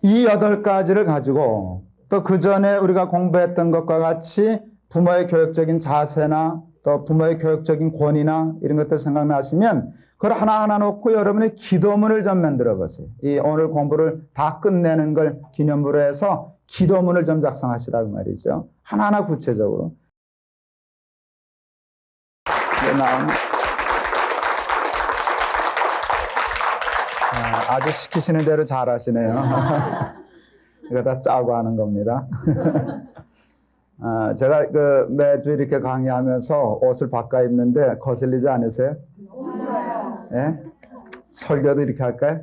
이 8가지를 가지고 또 그 전에 우리가 공부했던 것과 같이 부모의 교육적인 자세나 또 부모의 교육적인 권위나 이런 것들 생각나시면 그걸 하나하나 놓고 여러분의 기도문을 좀 만들어 보세요. 이 오늘 공부를 다 끝내는 걸 기념으로 해서 기도문을 좀 작성하시라고 말이죠. 하나하나 구체적으로. 아주 시키시는 대로 잘 하시네요. 이거 다 짜고 하는 겁니다. 제가 매주 이렇게 강의하면서 옷을 바꿔 입는데 거슬리지 않으세요? 예? 설교도 이렇게 할까요?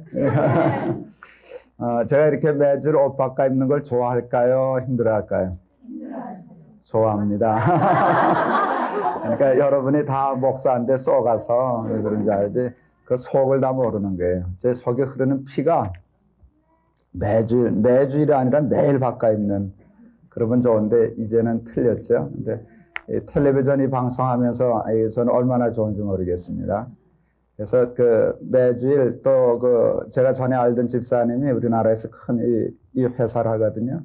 제가 이렇게 매주 옷 바꿔 입는 걸 좋아할까요? 힘들어할까요? 좋아합니다. 그러니까 여러분이 다 목사인데 쏘가서 왜 그런지 알지? 그 속을 다 모르는 거예요. 제 속에 흐르는 피가 매주일이 아니라 매일 바꿔 입는, 그러면 좋은데 이제는 틀렸죠. 근데 텔레비전이 방송하면서 저는 얼마나 좋은지 모르겠습니다. 그래서 매주일 또 제가 전에 알던 집사님이 우리나라에서 큰 이 회사를 하거든요.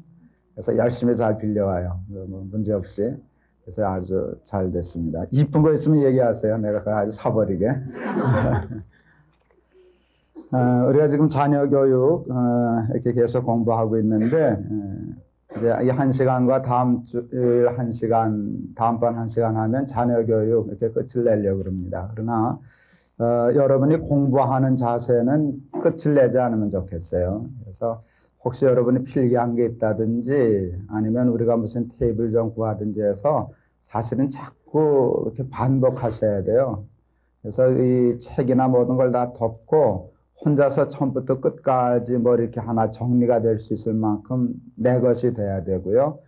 그래서 열심히 잘 빌려와요. 뭐 문제 없이. 그래서 아주 잘 됐습니다. 이쁜 거 있으면 얘기하세요. 내가 그걸 아주 사버리게. 우리가 지금 자녀 교육 이렇게 계속 공부하고 있는데 이제 이 1시간과 다음 주일 1시간, 다음번 1시간 하면 자녀 교육 이렇게 끝을 내려고 그럽니다. 그러나 여러분이 공부하는 자세는 끝을 내지 않으면 좋겠어요. 그래서 혹시 여러분이 필기한 게 있다든지 아니면 우리가 무슨 테이블 좀 구하든지 해서 사실은 자꾸 이렇게 반복하셔야 돼요. 그래서 이 책이나 모든 걸 다 덮고 혼자서 처음부터 끝까지 뭐 이렇게 하나 정리가 될 수 있을 만큼 내 것이 돼야 되고요.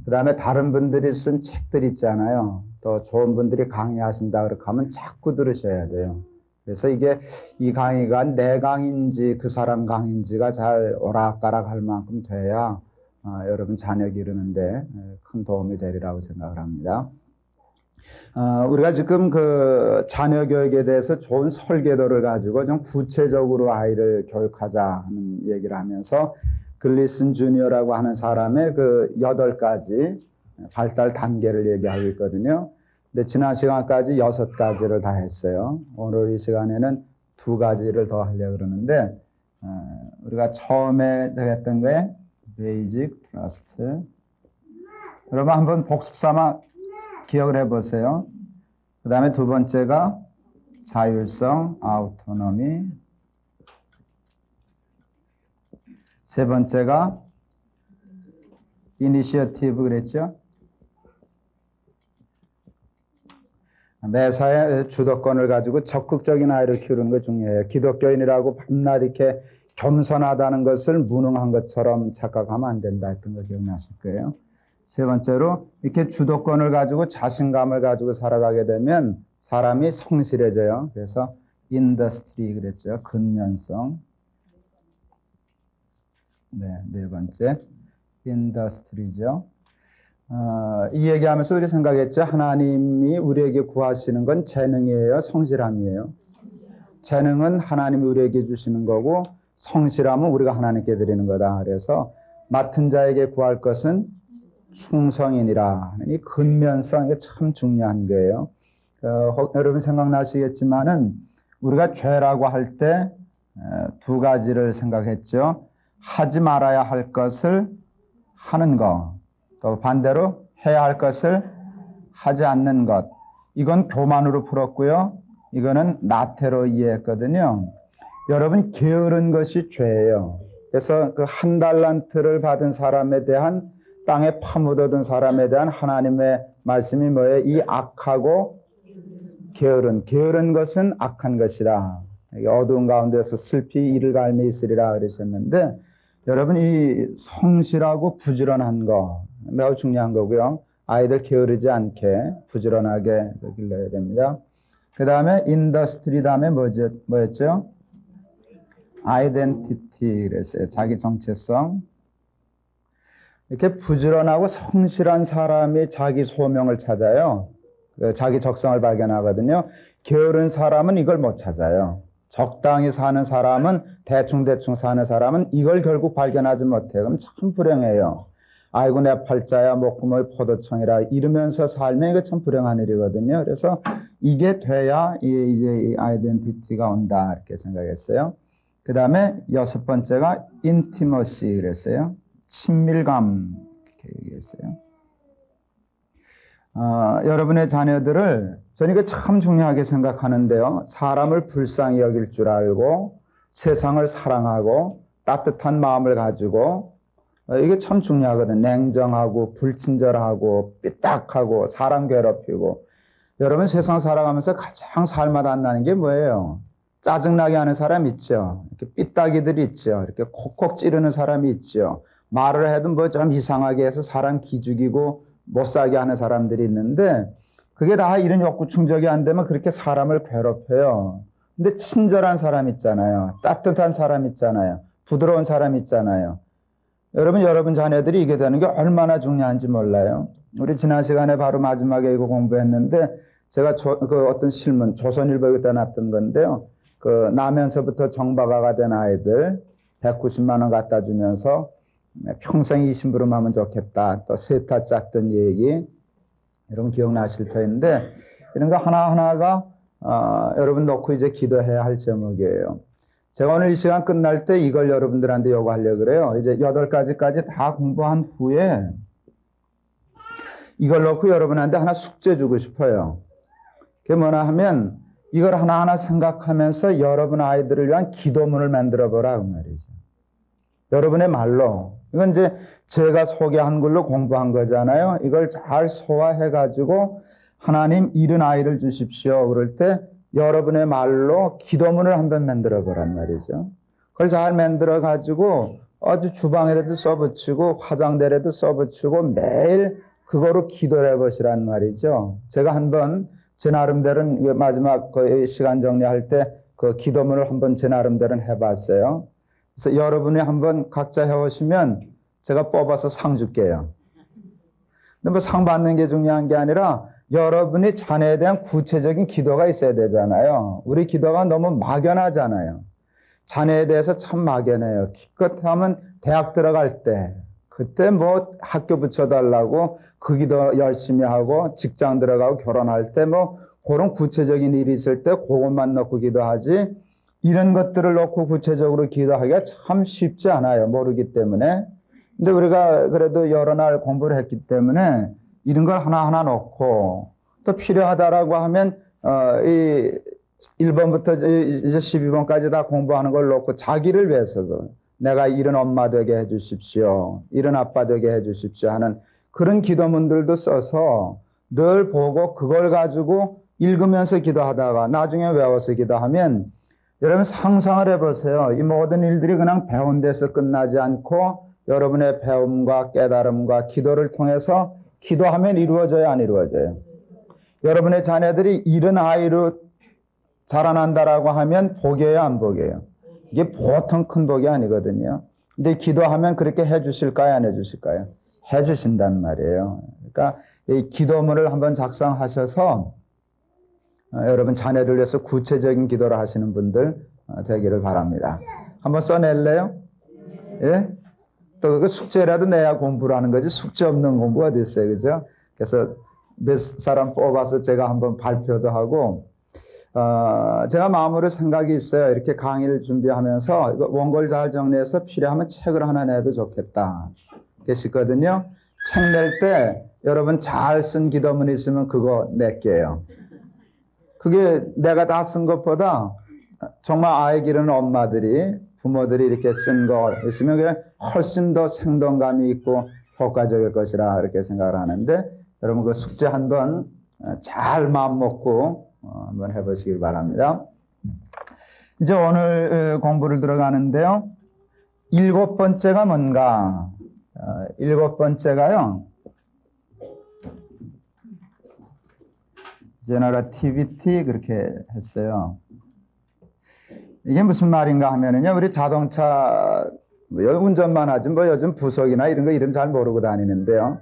그 다음에 다른 분들이 쓴 책들 있잖아요. 또 좋은 분들이 강의하신다 그렇게 하면 자꾸 들으셔야 돼요. 그래서 이게 이 강의가 내 강의인지 그 사람 강의인지가 잘 오락가락 할 만큼 돼야 여러분 자녀 기르는데 큰 도움이 되리라고 생각을 합니다. 우리가 지금 자녀 교육에 대해서 좋은 설계도를 가지고 좀 구체적으로 아이를 교육하자 하는 얘기를 하면서 글리슨 주니어라고 하는 사람의 8가지 발달 단계를 얘기하고 있거든요. 근데 지난 시간까지 6가지를 다 했어요. 오늘 이 시간에는 2가지를 더 하려고 그러는데, 우리가 처음에 했던 게 베이직 트러스트. 여러분 한번 복습 삼아 기억을 해보세요. 그 다음에 2번째가 자율성, 아우토노미. 3번째가 이니시어티브 그랬죠? 매사에 주도권을 가지고 적극적인 아이를 키우는 거 중요해요. 기독교인이라고 밤낮 이렇게 겸손하다는 것을 무능한 것처럼 착각하면 안 된다 했던 거 기억나실 거예요. 3번째로 이렇게 주도권을 가지고 자신감을 가지고 살아가게 되면 사람이 성실해져요. 그래서 인더스트리 그랬죠. 근면성. 네, 4번째 인더스트리죠. 이 얘기하면서 우리 생각했죠. 하나님이 우리에게 구하시는 건 재능이에요, 성실함이에요? 재능은 하나님이 우리에게 주시는 거고 성실함은 우리가 하나님께 드리는 거다. 그래서 맡은 자에게 구할 것은 충성이니라. 이 근면성, 이게 참 중요한 거예요. 여러분 생각나시겠지만은 우리가 죄라고 할 때 2가지를 생각했죠. 하지 말아야 할 것을 하는 것, 또 반대로 해야 할 것을 하지 않는 것. 이건 교만으로 풀었고요. 이거는 나태로 이해했거든요. 여러분, 게으른 것이 죄예요. 그래서 1달란트를 받은 사람에 대한, 땅에 파묻어둔 사람에 대한 하나님의 말씀이 뭐예요? 이 악하고 게으른 것은 악한 것이다. 어두운 가운데서 슬피 이를 갈미 있으리라 그러셨는데, 여러분 이 성실하고 부지런한 거 매우 중요한 거고요. 아이들 게으르지 않게 부지런하게 길러야 됩니다. 그 다음에 인더스트리 다음에 뭐였죠? 아이덴티티 그랬어요. 자기 정체성. 이렇게 부지런하고 성실한 사람이 자기 소명을 찾아요. 자기 적성을 발견하거든요. 게으른 사람은 이걸 못 찾아요. 적당히 사는 사람은, 대충 사는 사람은 이걸 결국 발견하지 못해요. 그럼 참 불행해요. 아이고 내 팔자야 목구멍이 포도청이라 이러면서 살면 이거 참 불행한 일이거든요. 그래서 이게 돼야 이제 이 아이덴티티가 온다 이렇게 생각했어요. 그 다음에 6번째가 인티머시 그랬어요. 친밀감 이렇게 얘기했어요. 여러분의 자녀들을 저는 이거 참 중요하게 생각하는데요. 사람을 불쌍히 여길 줄 알고 세상을 사랑하고 따뜻한 마음을 가지고 이게 참 중요하거든요. 냉정하고 불친절하고 삐딱하고 사람 괴롭히고. 여러분 세상 살아가면서 가장 살맛 안 나는 게 뭐예요? 짜증나게 하는 사람 있죠. 이렇게 삐딱이들이 있죠. 이렇게 콕콕 찌르는 사람이 있죠. 말을 해도 뭐 좀 이상하게 해서 사람 기죽이고 못 살게 하는 사람들이 있는데 그게 다 이런 욕구 충족이 안 되면 그렇게 사람을 괴롭혀요. 근데 친절한 사람 있잖아요. 따뜻한 사람 있잖아요. 부드러운 사람 있잖아요. 여러분 자녀들이 이게 되는 게 얼마나 중요한지 몰라요. 우리 지난 시간에 바로 마지막에 이거 공부했는데 제가 그 어떤 실문 조선일보에다 놨던 건데요. 그 나면서부터 정박아가 된 아이들 190만 원 갖다 주면서 평생 이 심부름하면 좋겠다. 또 세타 짰던 얘기 여러분 기억나실 터인데 이런 거 하나하나가 여러분 놓고 이제 기도해야 할 제목이에요. 제가 오늘 이 시간 끝날 때 이걸 여러분들한테 요구하려고 그래요. 이제 8가지까지 다 공부한 후에 이걸 놓고 여러분한테 하나 숙제 주고 싶어요. 그게 뭐냐 하면 이걸 하나하나 생각하면서 여러분 아이들을 위한 기도문을 만들어 보라 그 말이죠. 여러분의 말로. 이건 이제 제가 소개한 걸로 공부한 거잖아요. 이걸 잘 소화해 가지고 하나님 이런 아이를 주십시오. 그럴 때 여러분의 말로 기도문을 한번 만들어 보란 말이죠. 그걸 잘 만들어 가지고 아주 주방에라도 써붙이고 화장대에도 써붙이고 매일 그거로 기도를 해보시란 말이죠. 제가 한번 제 나름대로 마지막 그 시간 정리할 때 그 기도문을 한번 제 나름대로 해봤어요. 그래서 여러분이 한번 각자 해오시면 제가 뽑아서 상 줄게요. 근데 뭐 상 받는 게 중요한 게 아니라 여러분이 자녀에 대한 구체적인 기도가 있어야 되잖아요. 우리 기도가 너무 막연하잖아요. 자녀에 대해서 참 막연해요. 기껏 하면 대학 들어갈 때 그때 뭐 학교 붙여달라고 그 기도 열심히 하고 직장 들어가고 결혼할 때 뭐 그런 구체적인 일이 있을 때 그것만 넣고 기도하지 이런 것들을 놓고 구체적으로 기도하기가 참 쉽지 않아요. 모르기 때문에. 근데 우리가 그래도 여러 날 공부를 했기 때문에 이런 걸 하나하나 놓고 또 필요하다라고 하면 이 1번부터 이제 12번까지 다 공부하는 걸 놓고 자기를 위해서도 내가 이런 엄마 되게 해 주십시오. 이런 아빠 되게 해 주십시오 하는 그런 기도문들도 써서 늘 보고 그걸 가지고 읽으면서 기도하다가 나중에 외워서 기도하면 여러분 상상을 해보세요. 이 모든 일들이 그냥 배운 데서 끝나지 않고 여러분의 배움과 깨달음과 기도를 통해서 기도하면 이루어져요, 안 이루어져요? 여러분의 자녀들이 이런 아이로 자라난다라고 하면 복이에요, 안 복이에요? 이게 보통 큰 복이 아니거든요. 근데 기도하면 그렇게 해 주실까요, 안 해 주실까요? 해 주신단 말이에요. 그러니까 이 기도문을 한번 작성하셔서 여러분 자녀를 위해서 구체적인 기도를 하시는 분들 되기를 바랍니다. 한번 써낼래요? 예? 또 그 숙제라도 내야 공부를 하는 거지 숙제 없는 공부가 어디 있어요, 그죠? 그래서 몇 사람 뽑아서 제가 한번 발표도 하고 제가 마음으로 생각이 있어요. 이렇게 강의를 준비하면서 이거 원고를 잘 정리해서 필요하면 책을 하나 내도 좋겠다. 계시거든요. 책 낼 때 여러분 잘 쓴 기도문이 있으면 그거 낼게요. 그게 내가 다 쓴 것보다 정말 아이 기르는 엄마들이 부모들이 이렇게 쓴 거 있으면 그게 훨씬 더 생동감이 있고 효과적일 것이라 이렇게 생각을 하는데 여러분 그 숙제 한번 잘 마음 먹고 한번 해보시길 바랍니다. 이제 오늘 공부를 들어가는데요. 7번째가 뭔가? 7번째가요. 제너러티비티 그렇게 했어요. 이게 무슨 말인가 하면은요, 우리 자동차 운전만 하지 뭐 요즘 부속이나 이런 거 이름 잘 모르고 다니는데요.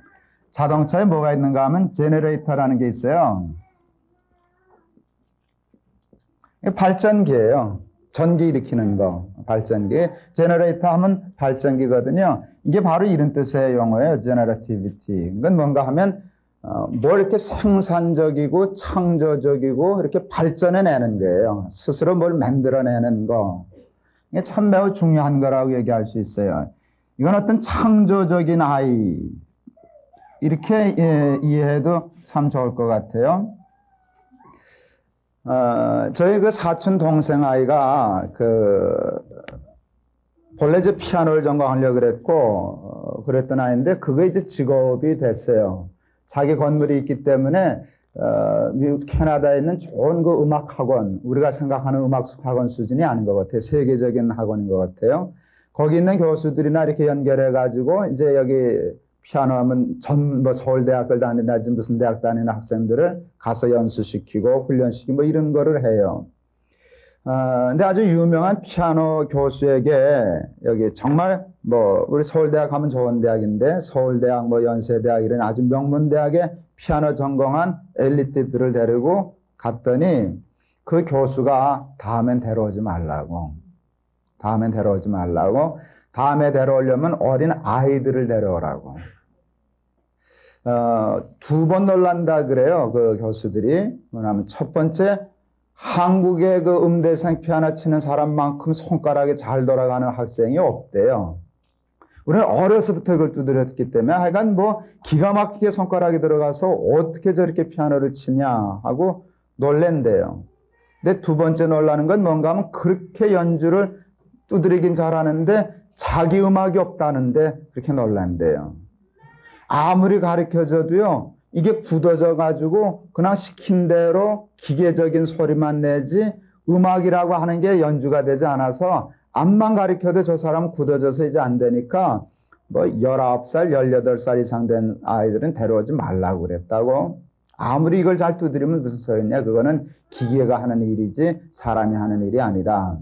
자동차에 뭐가 있는가 하면 제너레이터라는 게 있어요. 발전기예요. 전기 일으키는 거, 발전기. 제너레이터 하면 발전기거든요. 이게 바로 이런 뜻의 용어예요. 제너러티비티. 이건 뭔가 하면 뭘 이렇게 생산적이고 창조적이고 이렇게 발전해내는 거예요. 스스로 뭘 만들어내는 거. 이게 참 매우 중요한 거라고 얘기할 수 있어요. 이건 어떤 창조적인 아이. 이렇게 이해해도 참 좋을 것 같아요. 저희 그 사촌 동생 아이가 본래 이제 피아노를 전공하려고 그랬던 아이인데 그게 이제 직업이 됐어요. 자기 건물이 있기 때문에 미국 캐나다에 있는 좋은 그 음악 학원, 우리가 생각하는 음악 학원 수준이 아닌 것 같아요. 세계적인 학원인 것 같아요. 거기 있는 교수들이나 이렇게 연결해 가지고 이제 여기 피아노 하면 서울대학을 다니든지 무슨 대학 다니는 학생들을 가서 연수시키고 훈련시키고 뭐 이런 거를 해요. 근데 아주 유명한 피아노 교수에게 여기 정말 뭐 우리 서울대학 가면 좋은 대학인데 서울대학 뭐 연세대학 이런 아주 명문대학에 피아노 전공한 엘리트들을 데리고 갔더니 그 교수가 다음에 데려오지 말라고 다음에 데려오려면 어린 아이들을 데려오라고. 두 번 놀란다 그래요. 그 교수들이. 뭐냐면 첫 번째, 한국의 그 음대생 피아노 치는 사람만큼 손가락이 잘 돌아가는 학생이 없대요. 우리는 어려서부터 그걸 두드렸기 때문에 하여간 뭐 기가 막히게 손가락이 들어가서 어떻게 저렇게 피아노를 치냐 하고 놀랜대요. 근데 두 번째 놀라는 건 뭔가 하면 그렇게 연주를 두드리긴 잘하는데 자기 음악이 없다는데 그렇게 놀란대요. 아무리 가르쳐줘도요, 이게 굳어져 가지고 그냥 시킨 대로 기계적인 소리만 내지 음악이라고 하는 게 연주가 되지 않아서 암만 가르쳐도 저 사람 굳어져서 이제 안 되니까 뭐 19살, 18살 이상 된 아이들은 데려오지 말라고 그랬다고. 아무리 이걸 잘 두드리면 무슨 소용이냐. 그거는 기계가 하는 일이지 사람이 하는 일이 아니다.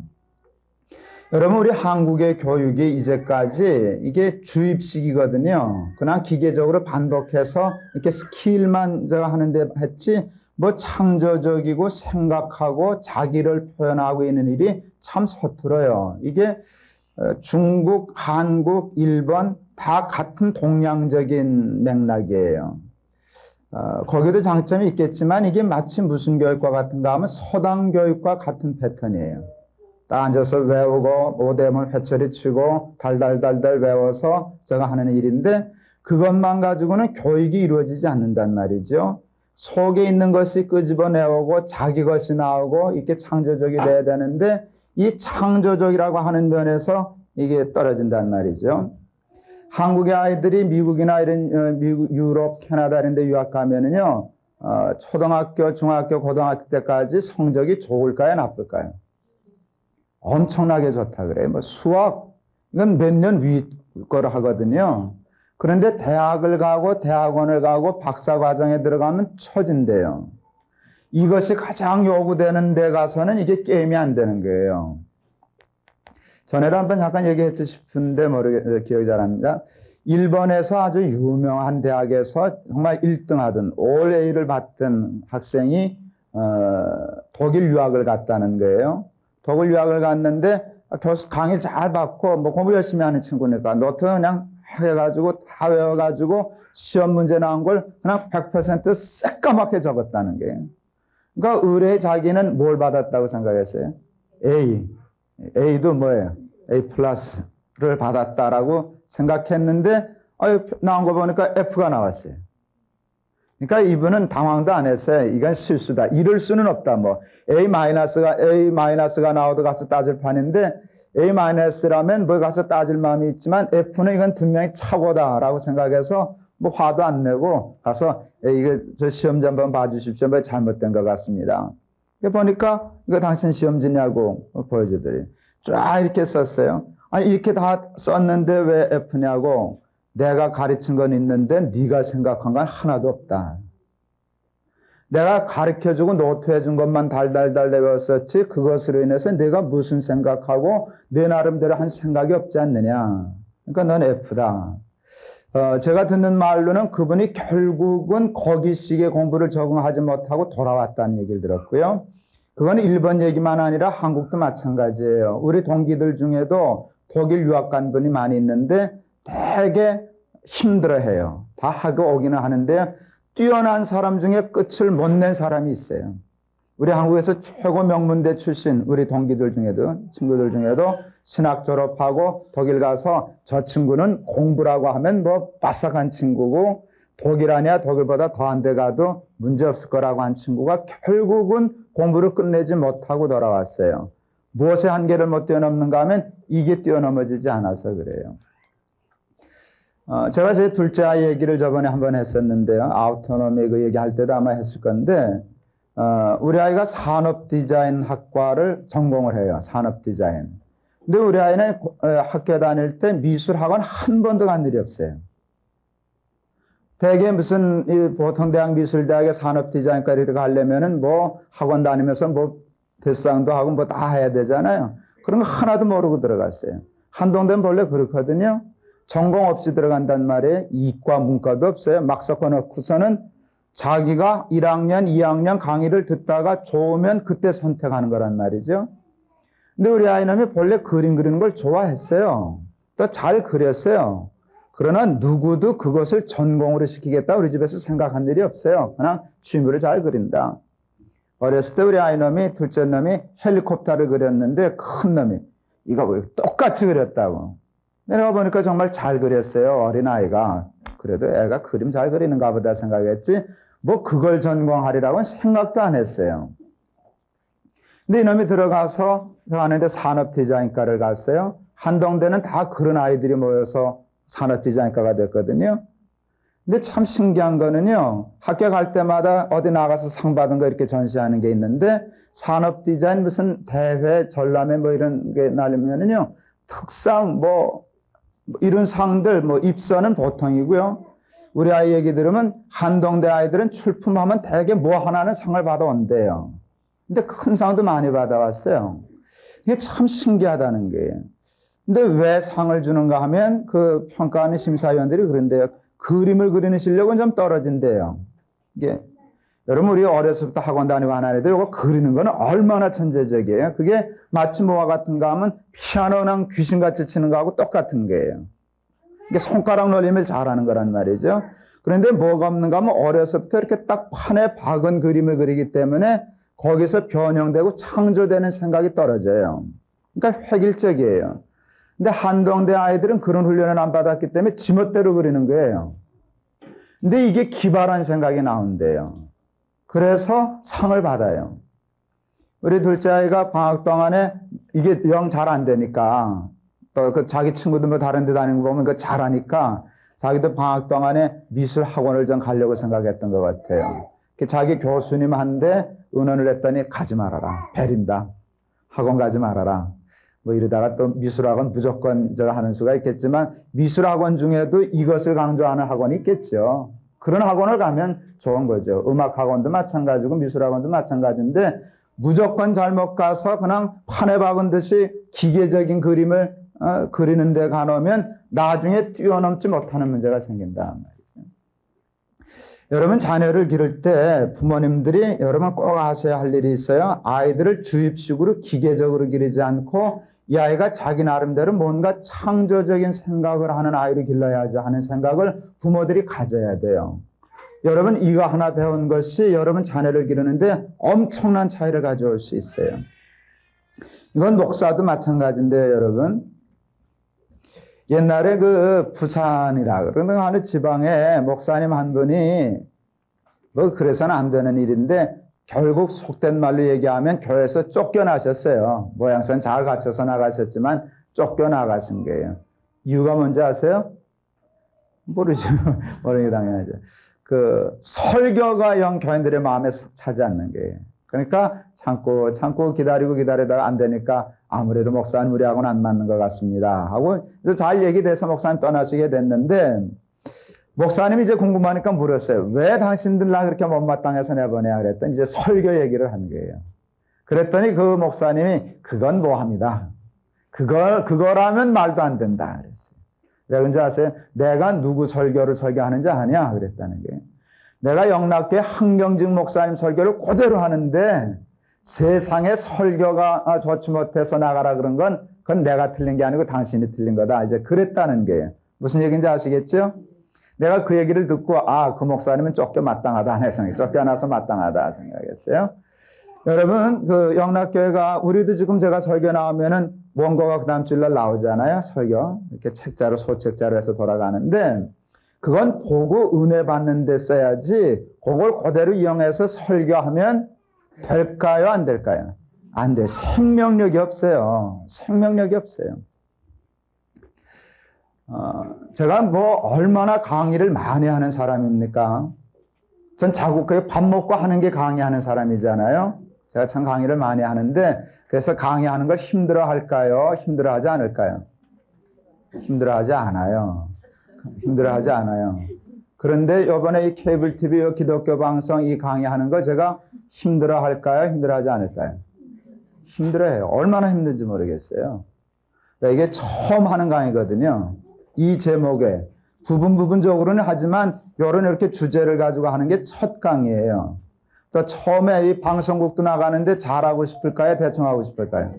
여러분, 우리 한국의 교육이 이제까지 이게 주입식이거든요. 그냥 기계적으로 반복해서 이렇게 스킬만 하는데 했지, 뭐 창조적이고 생각하고 자기를 표현하고 있는 일이 참 서툴어요. 이게 중국, 한국, 일본 다 같은 동양적인 맥락이에요. 거기도 장점이 있겠지만 이게 마치 무슨 교육과 같은가 하면 서당 교육과 같은 패턴이에요. 딱 앉아서 외우고 오대문 회초리 치고 달달달달 외워서 제가 하는 일인데 그것만 가지고는 교육이 이루어지지 않는단 말이죠. 속에 있는 것이 끄집어내오고 자기 것이 나오고 이렇게 창조적이 돼야 되는데 이 창조적이라고 하는 면에서 이게 떨어진단 말이죠. 한국의 아이들이 미국이나 이런 미국, 유럽, 캐나다 이런 데 유학 가면은요, 초등학교, 중학교, 고등학교 때까지 성적이 좋을까요, 나쁠까요? 엄청나게 좋다 그래요. 뭐 수학, 이건 몇 년 위 거로 하거든요. 그런데 대학을 가고 대학원을 가고 박사과정에 들어가면 처진대요. 이것이 가장 요구되는 데 가서는 이게 게임이 안 되는 거예요. 전에도 한번 잠깐 얘기했지 싶은데 기억이 잘 안 납니다. 일본에서 아주 유명한 대학에서 정말 1등 하던 올 A를 받던 학생이 독일 유학을 갔다는 거예요. 독일 유학을 갔는데 교수 강의 잘 받고 뭐 공부 열심히 하는 친구니까 노트 그냥 해가지고 다 외워가지고 시험 문제 나온 걸 그냥 100% 새까맣게 적었다는 거예요. 그러니까 의뢰 자기는 뭘 받았다고 생각했어요? A. A도 뭐예요? A 플러스를 받았다라고 생각했는데 나온 거 보니까 F가 나왔어요. 그러니까 이분은 당황도 안 했어요. 이건 실수다. 이럴 수는 없다. 뭐 A 마이너스가 나오도 가서 따질 판인데 A 마이너스라면 뭐 가서 따질 마음이 있지만 F는 이건 분명히 착오다라고 생각해서 뭐 화도 안 내고 가서 이거 저 시험지 한번 봐주십시오. 뭐 잘못된 것 같습니다. 보니까 이거 당신 시험지냐고 보여주더니 쫙 이렇게 썼어요. 아니 이렇게 다 썼는데 왜 F냐고. 내가 가르친 건 있는데 네가 생각한 건 하나도 없다. 내가 가르쳐주고 노트해준 것만 달달달 외웠었지 그것으로 인해서 내가 무슨 생각하고 내 나름대로 한 생각이 없지 않느냐. 그러니까 넌 F다. 제가 듣는 말로는 그분이 결국은 거기식의 공부를 적응하지 못하고 돌아왔다는 얘기를 들었고요. 그건 일본 얘기만 아니라 한국도 마찬가지예요. 우리 동기들 중에도 독일 유학 간 분이 많이 있는데 되게 힘들어해요. 다 하고 오기는 하는데 뛰어난 사람 중에 끝을 못 낸 사람이 있어요. 우리 한국에서 최고 명문대 출신 우리 동기들 중에도 친구들 중에도 신학 졸업하고 독일 가서 저 친구는 공부라고 하면 뭐 바싹한 친구고 독일 아니야 독일보다 더한 데 가도 문제 없을 거라고 한 친구가 결국은 공부를 끝내지 못하고 돌아왔어요. 무엇의 한계를 못 뛰어넘는가 하면 이게 뛰어넘어지지 않아서 그래요. 제가 제 둘째 아이 얘기를 저번에 한번 했었는데요. 아우토노미 그 얘기할 때도 아마 했을 건데 우리 아이가 산업 디자인 학과를 전공을 해요. 산업 디자인. 근데 우리 아이는 학교 다닐 때 미술학원 한 번도 간 일이 없어요. 대개 무슨 보통 대학 미술대학에 산업 디자인과 이렇게 가려면은 뭐 학원 다니면서 뭐 대상도 하고 뭐 다 해야 되잖아요. 그런 거 하나도 모르고 들어갔어요. 한동대는 원래 그렇거든요. 전공 없이 들어간단 말이에요. 이과 문과도 없어요. 막 섞어놓고서는 자기가 1학년, 2학년 강의를 듣다가 좋으면 그때 선택하는 거란 말이죠. 근데 우리 아이놈이 본래 그림 그리는 걸 좋아했어요. 또 잘 그렸어요. 그러나 누구도 그것을 전공으로 시키겠다 우리 집에서 생각한 일이 없어요. 그냥 취미로 잘 그린다. 어렸을 때 우리 아이놈이 둘째 놈이 헬리콥터를 그렸는데 큰 놈이 이거 뭐 똑같이 그렸다고. 내가 보니까 정말 잘 그렸어요. 어린아이가. 그래도 애가 그림 잘 그리는가 보다 생각했지 뭐 그걸 전공하리라고는 생각도 안 했어요. 근데 이놈이 들어가서 하는데 산업 디자인과를 갔어요. 한동대는 다 그런 아이들이 모여서 산업 디자인과가 됐거든요. 근데 참 신기한 거는요. 학교 갈 때마다 어디 나가서 상 받은 거 이렇게 전시하는 게 있는데 산업 디자인 무슨 대회, 전람회 뭐 이런 게 나르면은요. 특상 뭐 이런 상들 뭐 입선은 보통이고요. 우리 아이 얘기 들으면 한동대 아이들은 출품하면 대개 뭐 하나는 상을 받아온대요. 근데 큰 상도 많이 받아왔어요. 이게 참 신기하다는 거예요. 근데 왜 상을 주는가 하면 그 평가하는 심사위원들이 그런데요. 그림을 그리는 실력은 좀 떨어진대요. 이게 여러분 우리 어려서부터 학원 다니고 하는 애들 이거 그리는 거는 얼마나 천재적이에요. 그게 마치 뭐와 같은가 하면 피아노랑 귀신같이 치는 거하고 똑같은 거예요. 이게 손가락 놀림을 잘하는 거란 말이죠. 그런데 뭐가 없는가 하면 어려서부터 이렇게 딱 판에 박은 그림을 그리기 때문에 거기서 변형되고 창조되는 생각이 떨어져요. 그러니까 획일적이에요. 근데 한동대 아이들은 그런 훈련을 안 받았기 때문에 지멋대로 그리는 거예요. 근데 이게 기발한 생각이 나온대요. 그래서 상을 받아요. 우리 둘째 아이가 방학 동안에 이게 영 잘 안 되니까 또 그 자기 친구들 뭐 다른 데 다니는 거 보면 그거 잘하니까 자기도 방학 동안에 미술 학원을 좀 가려고 생각했던 것 같아요. 자기 교수님한테 의논을 했더니 가지 말아라. 베린다. 학원 가지 말아라. 뭐 이러다가 또 미술학원 무조건 제가 하는 수가 있겠지만 미술학원 중에도 이것을 강조하는 학원이 있겠죠. 그런 학원을 가면 좋은 거죠. 음악학원도 마찬가지고 미술학원도 마찬가지인데 무조건 잘못 가서 그냥 판에 박은 듯이 기계적인 그림을 그리는 데 가놓으면 나중에 뛰어넘지 못하는 문제가 생긴다 말이죠. 여러분 자녀를 기를 때 부모님들이 여러분 꼭 아셔야 할 일이 있어요. 아이들을 주입식으로 기계적으로 기르지 않고 이 아이가 자기 나름대로 뭔가 창조적인 생각을 하는 아이로 길러야지 하는 생각을 부모들이 가져야 돼요. 여러분 이거 하나 배운 것이 여러분 자녀를 기르는데 엄청난 차이를 가져올 수 있어요. 이건 목사도 마찬가지인데요, 여러분. 옛날에 그 부산이라 그러는 어느 지방에 목사님 한 분이 뭐 그래서는 안 되는 일인데 결국 속된 말로 얘기하면 교회에서 쫓겨나셨어요. 모양새는 잘 갖춰서 나가셨지만 쫓겨나가신 거예요. 이유가 뭔지 아세요? 모르죠. 모르는 게 당연하죠. 그 설교가 영 교인들의 마음에 차지 않는 거예요. 그러니까 참고 기다리다가 안 되니까 아무래도 목사님 우리하고는 안 맞는 것 같습니다 하고 잘 얘기돼서 목사님 떠나시게 됐는데 목사님이 이제 궁금하니까 물었어요. 왜 당신들 나 그렇게 못마땅해서 내보내야 그랬더니 이제 설교 얘기를 한 거예요. 그랬더니 그 목사님이 그건 뭐합니다. 그거라면 말도 안 된다 그랬어요. 왜 그런지 아세요? 내가 누구 설교를 설교하는지 아냐 그랬다는 거예요. 내가 영락교회 한경직 목사님 설교를 그대로 하는데 세상에 설교가 좋지 못해서 나가라 그런 건 그건 내가 틀린 게 아니고 당신이 틀린 거다. 이제 그랬다는 거예요. 무슨 얘기인지 아시겠죠? 내가 그 얘기를 듣고 그 목사님은 쫓겨 마땅하다 하는 생각이 쫓겨나서 마땅하다 생각했어요. 여러분 그 영락교회가 우리도 지금 제가 설교 나오면은 원고가 그 다음 주일날 나오잖아요. 설교 이렇게 책자로 소책자로 해서 돌아가는데 그건 보고 은혜 받는 데 써야지 그걸 그대로 이용해서 설교하면 될까요? 안 될까요? 안 돼요. 생명력이 없어요. 생명력이 없어요. 제가 뭐 얼마나 강의를 많이 하는 사람입니까? 전 자국교회 밥 먹고 하는 게 강의하는 사람이잖아요. 제가 참 강의를 많이 하는데 그래서 강의하는 걸 힘들어 할까요? 힘들어 하지 않을까요? 힘들어 하지 않아요. 힘들어 하지 않아요. 그런데 이번에 이 케이블 TV 기독교 방송 이 강의하는 거 제가 힘들어 할까요? 힘들어 하지 않을까요? 힘들어요. 얼마나 힘든지 모르겠어요. 이게 처음 하는 강의거든요. 이 제목에 부분적으로는 하지만 이렇게 주제를 가지고 하는 게 첫 강의예요. 또 처음에 이 방송국도 나가는데 잘하고 싶을까요? 대충 하고 싶을까요?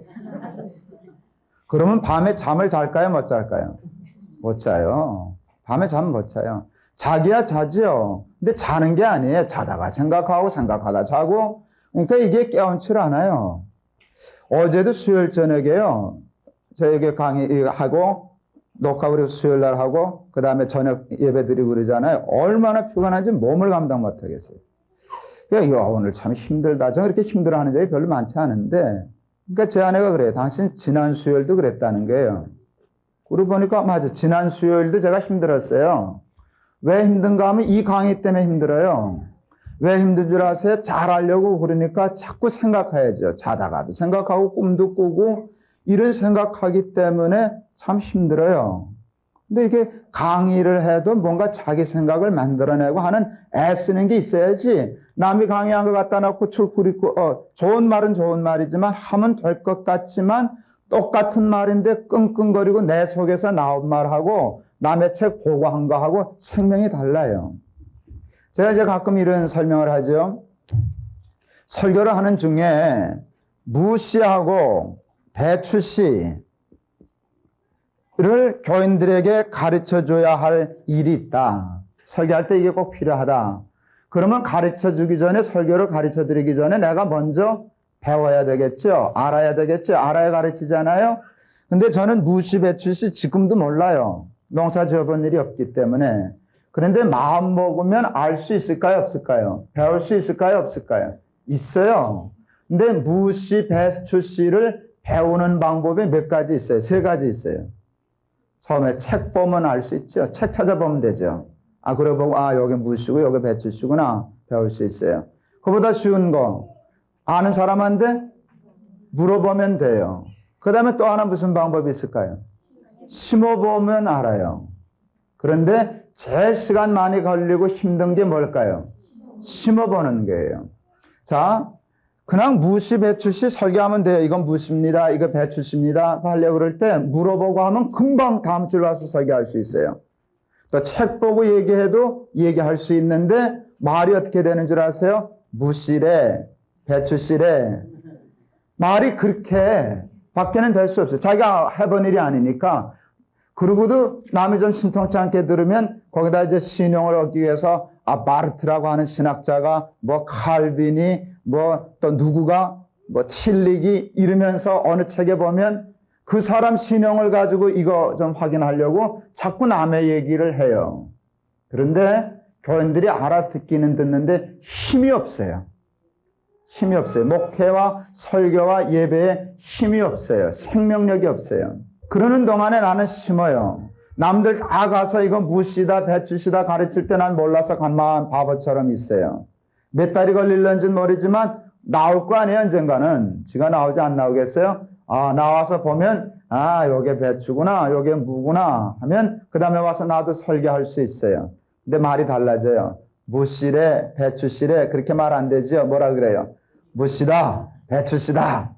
그러면 밤에 잠을 잘까요? 못 잘까요? 못 자요. 밤에 잠 못 자요. 자기야 자지요. 근데 자는 게 아니에요. 자다가 생각하고 생각하다 자고. 그러니까 이게 깨어있질 않아요. 어제도 수요일 저녁에요. 저에게 강의하고 녹화 우리 수요일 날 하고 그 다음에 저녁 예배 드리고 그러잖아요. 얼마나 피곤한지 몸을 감당 못 하겠어요. 그러니까 오늘 참 힘들다. 저 그렇게 힘들어하는 적이 별로 많지 않은데 그러니까 제 아내가 그래요. 당신 지난 수요일도 그랬다는 거예요. 그러고 보니까 맞아. 지난 수요일도 제가 힘들었어요. 왜 힘든가 하면 이 강의 때문에 힘들어요. 왜 힘든 줄 아세요? 잘하려고 그러니까 자꾸 생각해야죠. 자다가도 생각하고 꿈도 꾸고 이런 생각하기 때문에 참 힘들어요. 근데 이게 강의를 해도 뭔가 자기 생각을 만들어내고 하는 애쓰는 게 있어야지 남이 강의한 거 갖다 놓고 출구리고 좋은 말은 좋은 말이지만 하면 될 것 같지만 똑같은 말인데 끙끙거리고 내 속에서 나온 말하고 남의 책 보고 한 거하고 생명이 달라요. 제가 이제 가끔 이런 설명을 하죠. 설교를 하는 중에 무씨하고 배추씨를 교인들에게 가르쳐줘야 할 일이 있다. 설교할 때 이게 꼭 필요하다. 그러면 가르쳐주기 전에 설교를 가르쳐드리기 전에 내가 먼저 배워야 되겠죠. 알아야 되겠죠. 알아야 가르치잖아요. 근데 저는 무씨 배추씨 지금도 몰라요. 농사 지어본 일이 없기 때문에. 그런데 마음 먹으면 알 수 있을까요? 없을까요? 배울 수 있을까요? 없을까요? 있어요. 근데 무씨 배추씨를 배우는 방법이 몇 가지 있어요. 3가지 있어요. 처음에 책 보면 알 수 있죠. 책 찾아보면 되죠. 그래 보고 여기 무씨고 여기 배추씨구나 배울 수 있어요. 그보다 쉬운 거 아는 사람한테 물어보면 돼요. 그 다음에 또 하나 무슨 방법이 있을까요? 심어보면 알아요. 그런데 제일 시간 많이 걸리고 힘든 게 뭘까요? 심어보는 거예요. 자, 그냥 무씨 배추씨 설교하면 돼요. 이건 무씨입니다. 이거 배추씨입니다. 하려고 그럴 때 물어보고 하면 금방 다음 주로 와서 설교할 수 있어요. 또 책 보고 얘기해도 얘기할 수 있는데 말이 어떻게 되는 줄 아세요? 무씨래, 배추씨래. 말이 그렇게 밖에는 될 수 없어요. 자기가 해본 일이 아니니까. 그러고도 남이 좀 신통치 않게 들으면 거기다 이제 신용을 얻기 위해서 바르트라고 하는 신학자가 칼빈이 또 누구가 틸릭이 이러면서 어느 책에 보면 그 사람 신용을 가지고 이거 좀 확인하려고 자꾸 남의 얘기를 해요. 그런데 교인들이 알아듣기는 듣는데 힘이 없어요. 힘이 없어요. 목회와 설교와 예배에 힘이 없어요. 생명력이 없어요. 그러는 동안에 나는 심어요. 남들 다 가서 이거 무씨다 배추씨다 가르칠 때 난 몰라서 간만한 바보처럼 있어요. 몇 달이 걸릴런지는 모르지만 나올 거 아니에요. 언젠가는. 지가 나오지 안 나오겠어요? 나와서 보면 요게 배추구나 요게 무구나 하면 그 다음에 와서 나도 설교할 수 있어요. 근데 말이 달라져요. 무씨래 배추씨래 그렇게 말 안 되죠. 뭐라 그래요? 무씨다 배추씨다.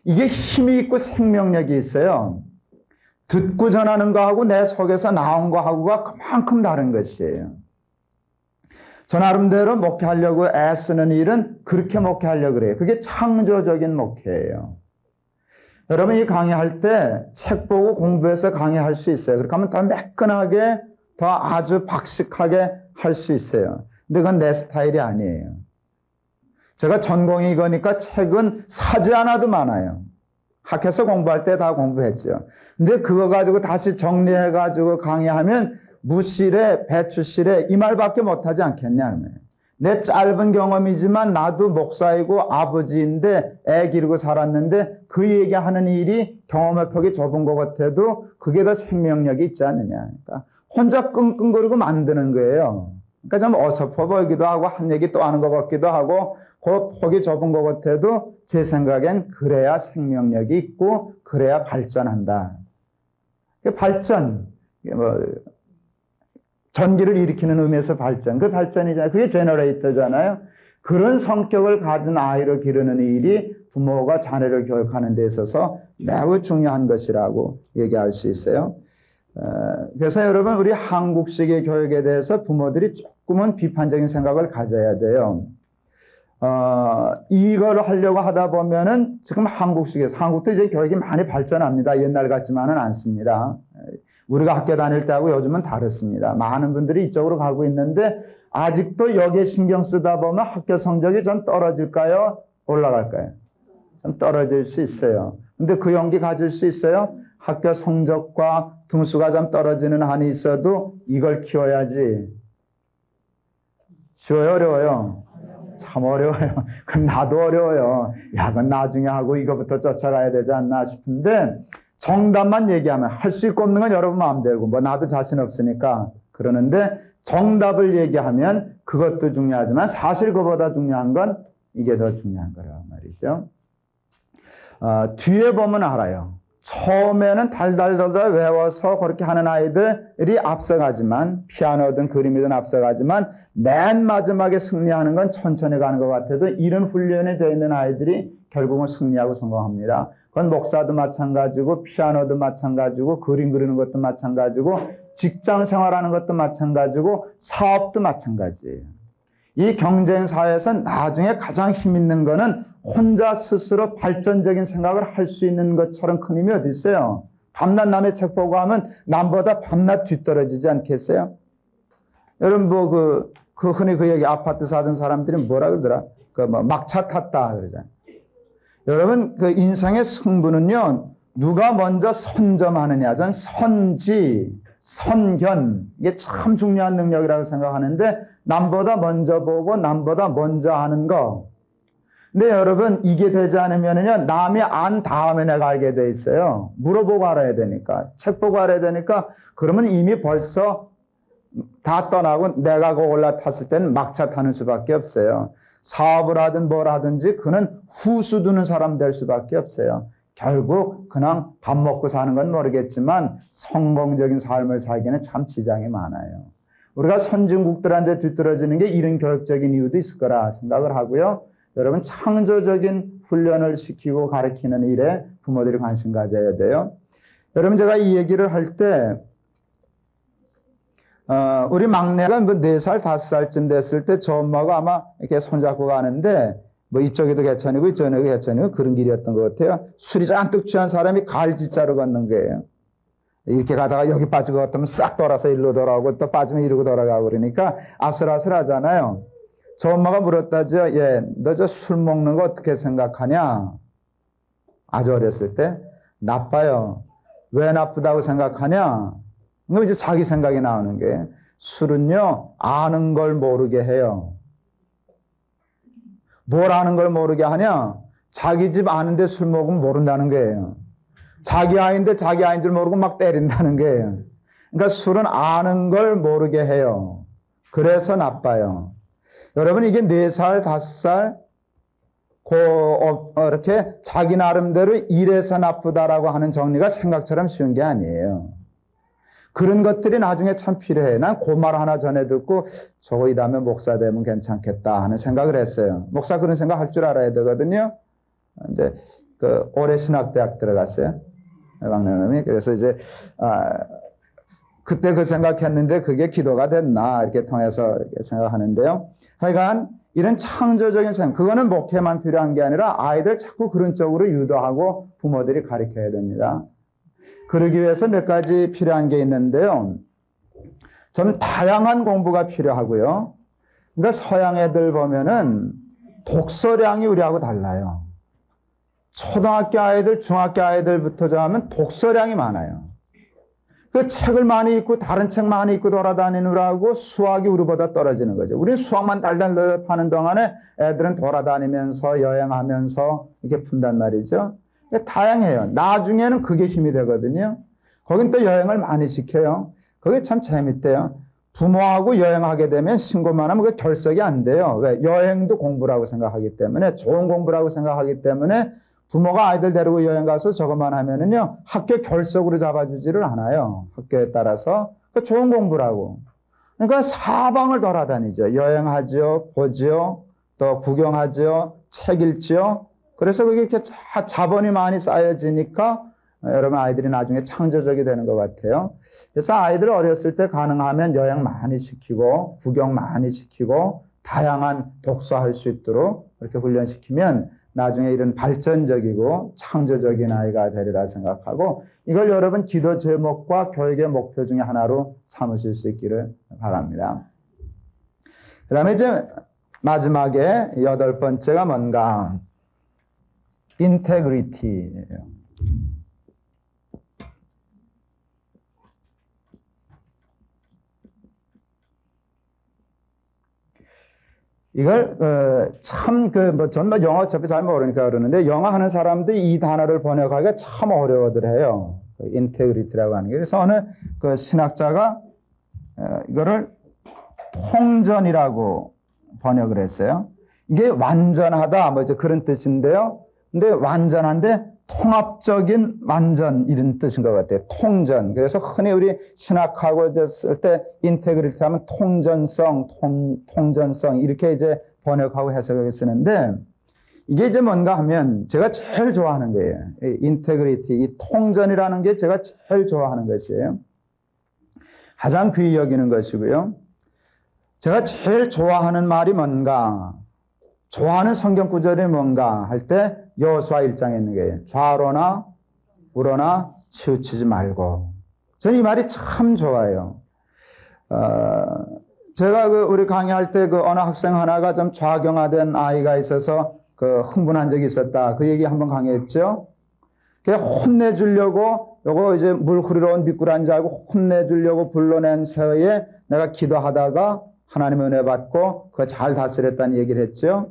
이게 힘이 있고 생명력이 있어요. 듣고 전하는 거하고 내 속에서 나온 거하고가 그만큼 다른 것이에요. 저 나름대로 목회하려고 애쓰는 일은 그렇게 목회하려고 그래요. 그게 창조적인 목회예요. 여러분 이 강의할 때 책 보고 공부해서 강의할 수 있어요. 그렇게 하면 더 매끈하게 더 아주 박식하게 할 수 있어요. 근데 그건 내 스타일이 아니에요. 제가 전공이 이거니까 책은 사지 않아도 많아요. 학교에서 공부할 때 다 공부했죠. 근데 그거 가지고 다시 정리해가지고 강의하면 무실에 배추실에 이 말밖에 못하지 않겠냐. 내 짧은 경험이지만 나도 목사이고 아버지인데 애 기르고 살았는데 그 얘기하는 일이 경험의 폭이 좁은 것 같아도 그게 더 생명력이 있지 않느냐. 그러니까 혼자 끙끙거리고 만드는 거예요. 그러니까 좀 어설퍼 보이기도 하고 한 얘기 또 하는 것 같기도 하고 그 폭이 좁은 것 같아도 제 생각엔 그래야 생명력이 있고 그래야 발전한다. 발전, 전기를 일으키는 의미에서 발전, 그 발전이잖아요. 그게 제너레이터잖아요. 그런 성격을 가진 아이를 기르는 일이 부모가 자녀를 교육하는 데 있어서 매우 중요한 것이라고 얘기할 수 있어요. 그래서 여러분 우리 한국식의 교육에 대해서 부모들이 조금은 비판적인 생각을 가져야 돼요. 이걸 하려고 하다 보면은 지금 한국도 이제 교육이 많이 발전합니다. 옛날 같지만은 않습니다. 우리가 학교 다닐 때하고 요즘은 다릅니다. 많은 분들이 이쪽으로 가고 있는데 아직도 여기에 신경 쓰다 보면 학교 성적이 좀 떨어질까요? 올라갈까요? 좀 떨어질 수 있어요. 근데 그 용기 가질 수 있어요? 학교 성적과 등수가 좀 떨어지는 한이 있어도 이걸 키워야지. 쉬워요? 어려워요? 참 어려워요. 그럼 나도 어려워요. 야, 그건 나중에 하고 이거부터 쫓아가야 되지 않나 싶은데 정답만 얘기하면 할 수 있고 없는 건 여러분 마음대로고 뭐 나도 자신 없으니까 그러는데 정답을 얘기하면 그것도 중요하지만 사실 그보다 중요한 건 이게 더 중요한 거란 말이죠. 뒤에 보면 알아요. 처음에는 달달달달 외워서 그렇게 하는 아이들이 앞서가지만 피아노든 그림이든 앞서가지만 맨 마지막에 승리하는 건 천천히 가는 것 같아도 이런 훈련이 되어 있는 아이들이 결국은 승리하고 성공합니다. 그건 목사도 마찬가지고 피아노도 마찬가지고 그림 그리는 것도 마찬가지고 직장 생활하는 것도 마찬가지고 사업도 마찬가지예요. 이 경쟁 사회에서 나중에 가장 힘 있는 거는 혼자 스스로 발전적인 생각을 할 수 있는 것처럼 큰 힘이 어디 있어요? 밤낮 남의 책 보고 하면 남보다 밤낮 뒤떨어지지 않겠어요? 여러분 흔히 그 얘기 아파트 사던 사람들이 뭐라 그러더라? 막차 탔다 그러잖아요. 여러분 그 인생의 승부는요 누가 먼저 선점하느냐, 전 선지, 선견 이게 참 중요한 능력이라고 생각하는데 남보다 먼저 보고 남보다 먼저 아는 거. 근데 여러분 이게 되지 않으면은요 남이 안 다음에 내가 알게 돼 있어요. 물어보고 알아야 되니까 책 보고 알아야 되니까 그러면 이미 벌써 다 떠나고 내가 그 올라탔을 때는 막차 타는 수밖에 없어요. 사업을 하든 뭘 하든지 그는 후수 두는 사람 될 수밖에 없어요. 결국 그냥 밥 먹고 사는 건 모르겠지만 성공적인 삶을 살기는 참 지장이 많아요. 우리가 선진국들한테 뒤떨어지는 게 이런 교육적인 이유도 있을 거라 생각을 하고요. 여러분 창조적인 훈련을 시키고 가르치는 일에 부모들이 관심 가져야 돼요. 여러분 제가 이 얘기를 할 때 우리 막내가 4살, 5살쯤 됐을 때 저 엄마가 아마 이렇게 손잡고 가는데 이쪽에도 개천이고 이쪽에도 개천이고 그런 길이었던 것 같아요. 술이 잔뜩 취한 사람이 갈지자로 걷는 거예요. 이렇게 가다가 여기 빠지고 갔다면 싹 돌아서 일로 돌아오고 또 빠지면 이러고 돌아가고 그러니까 아슬아슬하잖아요. 저 엄마가 물었다죠. 너 저 술 먹는 거 어떻게 생각하냐? 아주 어렸을 때. 나빠요. 왜 나쁘다고 생각하냐? 그럼 이제 자기 생각이 나오는 게 술은요 아는 걸 모르게 해요. 뭘 아는 걸 모르게 하냐? 자기 집 아는데 술 먹으면 모른다는 거예요. 자기 아이인데 자기 아이인 줄 모르고 막 때린다는 거예요. 그러니까 술은 아는 걸 모르게 해요. 그래서 나빠요. 여러분 이게 4살, 5살 이렇게 자기 나름대로 이래서 나쁘다라고 하는 정리가 생각처럼 쉬운 게 아니에요. 그런 것들이 나중에 참 필요해. 난 그 말 하나 전에 듣고 저거 이 다음에 목사 되면 괜찮겠다 하는 생각을 했어요. 목사 그런 생각 할 줄 알아야 되거든요. 이제 올해 신학대학 들어갔어요. 막내놈이. 그래서 이제 그때 그 생각했는데 그게 기도가 됐나 이렇게 통해서 이렇게 생각하는데요. 하여간 이런 창조적인 생각, 그거는 목회만 필요한 게 아니라 아이들 자꾸 그런 쪽으로 유도하고 부모들이 가르쳐야 됩니다. 그러기 위해서 몇 가지 필요한 게 있는데요. 좀 다양한 공부가 필요하고요. 그러니까 서양 애들 보면은 독서량이 우리하고 달라요. 초등학교 아이들, 중학교 아이들부터 하면 독서량이 많아요. 그 책을 많이 읽고 다른 책 많이 읽고 돌아다니느라고 수학이 우리보다 떨어지는 거죠. 우리는 수학만 달달 파는 동안에 애들은 돌아다니면서 여행하면서 이렇게 푼단 말이죠. 다양해요. 나중에는 그게 힘이 되거든요. 거긴 또 여행을 많이 시켜요. 그게 참 재밌대요. 부모하고 여행하게 되면 신고만 하면 그 결석이 안 돼요. 왜? 여행도 공부라고 생각하기 때문에, 좋은 공부라고 생각하기 때문에 부모가 아이들 데리고 여행 가서 저것만 하면은요, 학교 결석으로 잡아주지를 않아요. 학교에 따라서. 그 좋은 공부라고. 그러니까 사방을 돌아다니죠. 여행하죠, 보죠, 또 구경하죠, 책 읽죠. 그래서 그게 이렇게 자본이 많이 쌓여지니까 여러분 아이들이 나중에 창조적이 되는 것 같아요. 그래서 아이들 어렸을 때 가능하면 여행 많이 시키고 구경 많이 시키고 다양한 독서할 수 있도록 그렇게 훈련시키면 나중에 이런 발전적이고 창조적인 아이가 되리라 생각하고 이걸 여러분 기도 제목과 교육의 목표 중에 하나로 삼으실 수 있기를 바랍니다. 그 다음에 이제 마지막에 8번째가 뭔가? 인테그리티예요. 이걸 참 전 영어 어차피 잘 모르니까 그러는데 영어 하는 사람들이 이 단어를 번역하기가 참 어려워들 해요. 인테그리티라고 하는 게. 그래서 어느 그 신학자가 이거를 통전이라고 번역을 했어요. 이게 완전하다 뭐 이제 그런 뜻인데요. 근데 완전한데 통합적인 완전 이런 뜻인 것 같아요. 통전. 그래서 흔히 우리 신학하고 쓸 때 인테그리티 하면 통전성, 통전성 이렇게 이제 번역하고 해석을 쓰는데 이게 이제 뭔가 하면 제가 제일 좋아하는 거예요. 이 인테그리티, 이 통전이라는 게 제가 제일 좋아하는 것이에요. 가장 귀히 여기는 것이고요. 제가 제일 좋아하는 말이 뭔가, 좋아하는 성경 구절이 뭔가 할 때 여호수아 1장에 있는 거예요. 좌로나 우로나 치우치지 말고. 저는 이 말이 참 좋아요. 제가 우리 강의할 때 어느 학생 하나가 좀 좌경화된 아이가 있어서 흥분한 적이 있었다. 그 얘기 한번 강의했죠. 그냥 혼내주려고 요거 이제 물 흐르러온 미꾸라지인 줄 알고 혼내주려고 불러낸 새에 내가 기도하다가 하나님의 은혜 받고 그거 잘 다스렸다는 얘기를 했죠.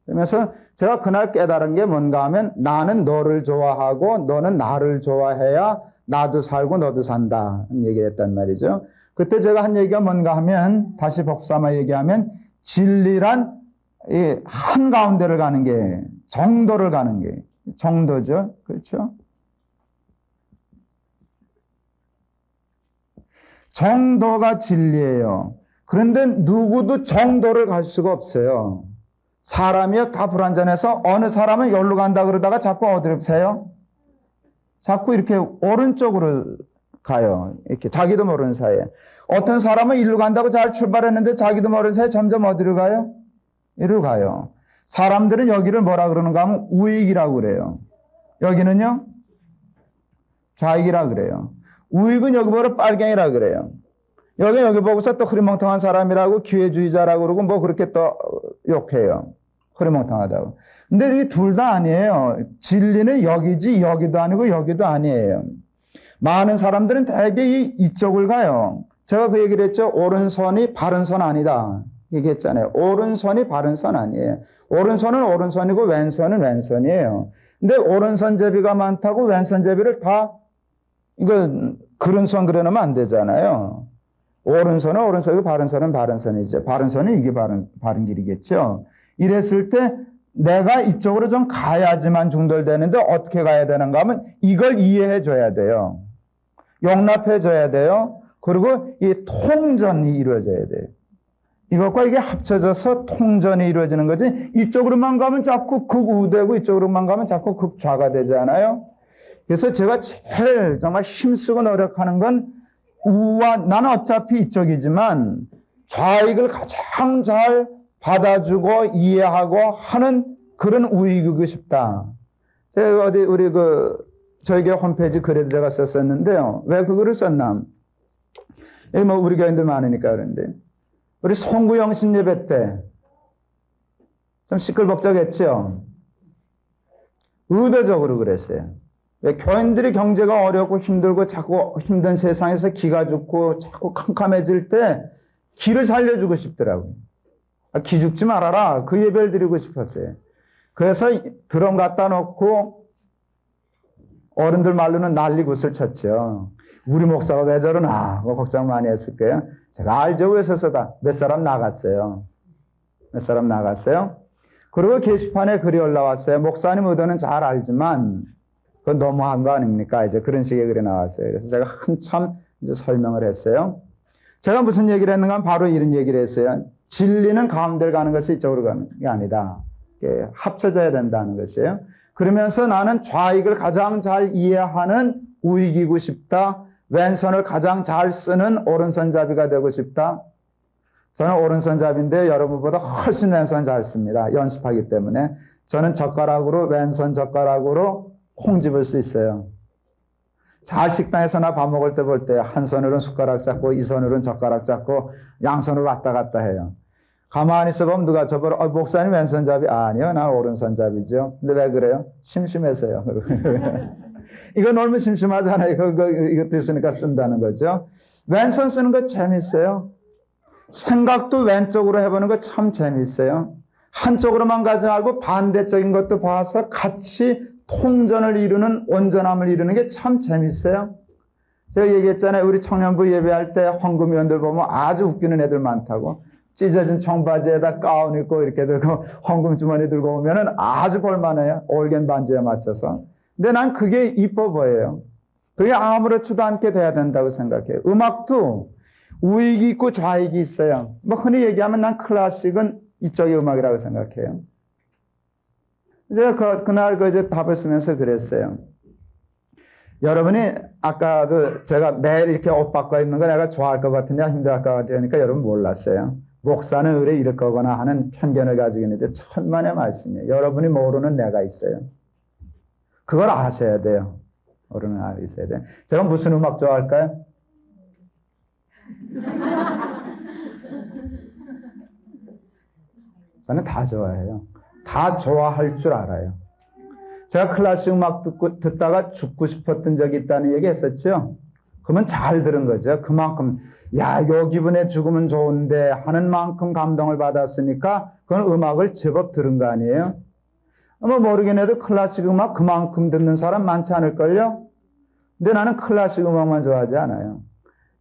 그러면서 제가 그날 깨달은 게 뭔가 하면 나는 너를 좋아하고 너는 나를 좋아해야 나도 살고 너도 산다 얘기를 했단 말이죠. 그때 제가 한 얘기가 뭔가 하면 다시 복수삼아 얘기하면 진리란 이 한가운데를 가는 게 정도를 가는 게 정도죠. 그렇죠? 정도가 진리예요. 그런데 누구도 정도를 갈 수가 없어요. 사람이요 다 불완전해서 어느 사람은 여기로 간다 그러다가 자꾸 어디로 세요? 자꾸 이렇게 오른쪽으로 가요. 이렇게 자기도 모르는 사이에. 어떤 사람은 이리로 간다고 잘 출발했는데 자기도 모르는 사이에 점점 어디로 가요? 이리로 가요. 사람들은 여기를 뭐라 그러는가 하면 우익이라고 그래요. 여기는요? 좌익이라고 그래요. 우익은 여기 보고 빨갱이라고 그래요. 여기 보고서 또 흐리멍텅한 사람이라고 기회주의자라고 그러고 뭐 그렇게 또 욕해요. 흐리멍텅하다고. 근데 이 둘 다 아니에요. 진리는 여기지 여기도 아니고 여기도 아니에요. 많은 사람들은 대개 이쪽을 가요. 제가 그 얘기를 했죠. 오른손이 바른 손 아니다. 얘기했잖아요. 오른손이 바른 손 아니에요. 오른손은 오른손이고 왼손은 왼손이에요. 근데 오른손 제비가 많다고 왼손 제비를 다 그런 손 그려놓으면 안 되잖아요. 오른손은 오른손이고 바른 손은 바른 손이죠. 바른 손은 이게 바른 길이겠죠. 이랬을 때 내가 이쪽으로 좀 가야지만 중돌되는데 어떻게 가야 되는가 하면 이걸 이해해 줘야 돼요. 용납해 줘야 돼요. 그리고 이 통전이 이루어져야 돼요. 이것과 이게 합쳐져서 통전이 이루어지는 거지 이쪽으로만 가면 자꾸 극우되고 이쪽으로만 가면 자꾸 극좌가 되지 않아요? 그래서 제가 제일 정말 힘쓰고 노력하는 건 나는 어차피 이쪽이지만 좌익을 가장 잘 받아주고 이해하고 하는 그런 우익이고 싶다. 제가 어디 저희 교회 홈페이지 글에도 제가 썼었는데요. 왜 그거를 썼나? 여기 뭐 우리 교인들 많으니까 그런데 우리 송구영신 예배 때 좀 시끌벅적했죠. 의도적으로 그랬어요. 왜 교인들이 경제가 어렵고 힘들고 자꾸 힘든 세상에서 기가 죽고 자꾸 캄캄해질 때 기를 살려주고 싶더라고요. 기 죽지 말아라. 그 예배를 드리고 싶었어요. 그래서 드럼 갖다 놓고 어른들 말로는 난리굿을 쳤죠. 우리 목사가 왜 저러나 걱정 많이 했을 거예요. 제가 알죠. 왜 서서다. 몇 사람 나갔어요. 그리고 게시판에 글이 올라왔어요. 목사님 의도는 잘 알지만 그건 너무한 거 아닙니까? 이제 그런 식의 글이 나왔어요. 그래서 제가 한참 이제 설명을 했어요. 제가 무슨 얘기를 했는가 하면 바로 이런 얘기를 했어요. 진리는 가운데를 가는 것이 이쪽으로 가는 게 아니다. 합쳐져야 된다는 것이에요. 그러면서 나는 좌익을 가장 잘 이해하는 우익이고 싶다. 왼손을 가장 잘 쓰는 오른손잡이가 되고 싶다. 저는 오른손잡이인데 여러분보다 훨씬 왼손 잘 씁니다. 연습하기 때문에. 저는 왼손 젓가락으로 콩 집을 수 있어요. 잘 식당에서나 밥 먹을 때 볼 때 한 손으로는 숟가락 잡고 이 손으로는 젓가락 잡고 양손으로 왔다 갔다 해요. 가만히 있어보면 누가 저보러 목사님 왼손잡이? 아니요, 난 오른손잡이죠. 근데 왜 그래요? 심심해서요. 이거 너무 심심하잖아요. 이것도 있으니까 쓴다는 거죠. 왼손 쓰는 거 재밌어요. 생각도 왼쪽으로 해보는 거 참 재밌어요. 한쪽으로만 가지 말고 반대적인 것도 봐서 같이 통전을 이루는, 온전함을 이루는 게 참 재밌어요. 제가 얘기했잖아요. 우리 청년부 예배할 때 헌금위원들 보면 아주 웃기는 애들 많다고. 찢어진 청바지에다 가운 입고 이렇게 들고 헌금 주머니 들고 오면은 아주 볼만해요. 올겐 반주에 맞춰서. 근데 난 그게 이뻐 보여요. 그게 아무렇지도 않게 돼야 된다고 생각해요. 음악도 우익이 있고 좌익이 있어요. 뭐 흔히 얘기하면 난 클래식은 이쪽의 음악이라고 생각해요. 제가 그날 이제 답을 쓰면서 그랬어요. 여러분이 아까도 제가 매일 이렇게 옷 바꿔 입는 거 내가 좋아할 것 같으냐 힘들할 것 같으니까 여러분 몰랐어요. 목사는 의뢰 이럴 거거나 하는 편견을 가지고 있는데 천만의 말씀이에요. 여러분이 모르는 내가 있어요. 그걸 아셔야 돼요. 모르는 알고 있어야 돼요. 제가 무슨 음악 좋아할까요? 저는 다 좋아해요. 다 좋아할 줄 알아요. 제가 클래식 음악 듣다가 죽고 싶었던 적이 있다는 얘기 했었죠. 그러면 잘 들은 거죠. 그만큼 요 기분에 죽으면 좋은데 하는 만큼 감동을 받았으니까 그건 음악을 제법 들은 거 아니에요. 뭐 모르긴 해도 클래식 음악 그만큼 듣는 사람 많지 않을걸요. 근데 나는 클래식 음악만 좋아하지 않아요.